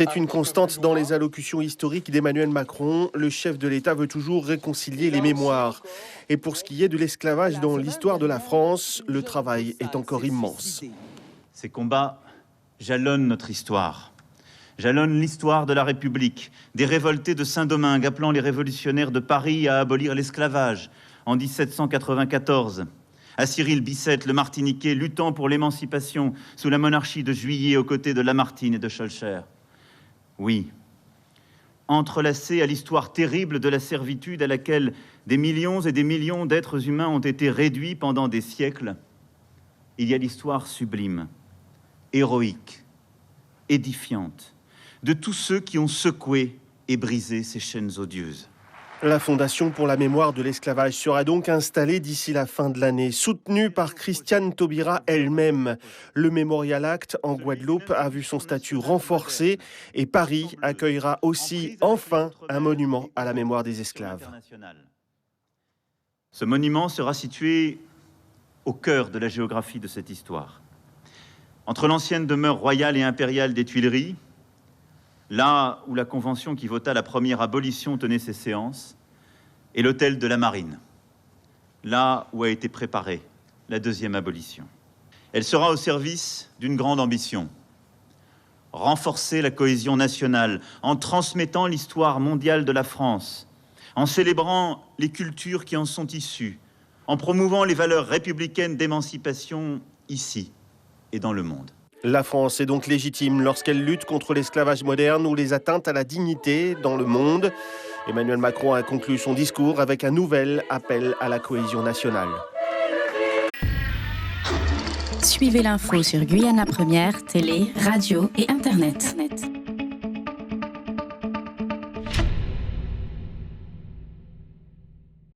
C'est une constante dans les allocutions historiques d'Emmanuel Macron. Le chef de l'État veut toujours réconcilier les mémoires. Et pour ce qui est de l'esclavage dans l'histoire de la France, le travail est encore immense. Ces combats jalonnent notre histoire. Jalonnent l'histoire de la République, des révoltés de Saint-Domingue appelant les révolutionnaires de Paris à abolir l'esclavage en 1794. À Cyril Bicêtre, le Martiniquais, luttant pour l'émancipation sous la monarchie de Juillet aux côtés de Lamartine et de Schœlcher. Oui, entrelacé à l'histoire terrible de la servitude à laquelle des millions et des millions d'êtres humains ont été réduits pendant des siècles, il y a l'histoire sublime, héroïque, édifiante, de tous ceux qui ont secoué et brisé ces chaînes odieuses. La Fondation pour la mémoire de l'esclavage sera donc installée d'ici la fin de l'année, soutenue par Christiane Taubira elle-même. Le Memorial Act en Guadeloupe a vu son statut renforcé et Paris accueillera aussi enfin un monument à la mémoire des esclaves. Ce monument sera situé au cœur de la géographie de cette histoire. Entre l'ancienne demeure royale et impériale des Tuileries, là où la Convention qui vota la première abolition tenait ses séances, et l'hôtel de la Marine, là où a été préparée la deuxième abolition. Elle sera au service d'une grande ambition, renforcer la cohésion nationale en transmettant l'histoire mondiale de la France, en célébrant les cultures qui en sont issues, en promouvant les valeurs républicaines d'émancipation ici et dans le monde. La France est donc légitime lorsqu'elle lutte contre l'esclavage moderne ou les atteintes à la dignité dans le monde. Emmanuel Macron a conclu son discours avec un nouvel appel à la cohésion nationale. Suivez l'info sur Guyana Première, télé, radio et Internet.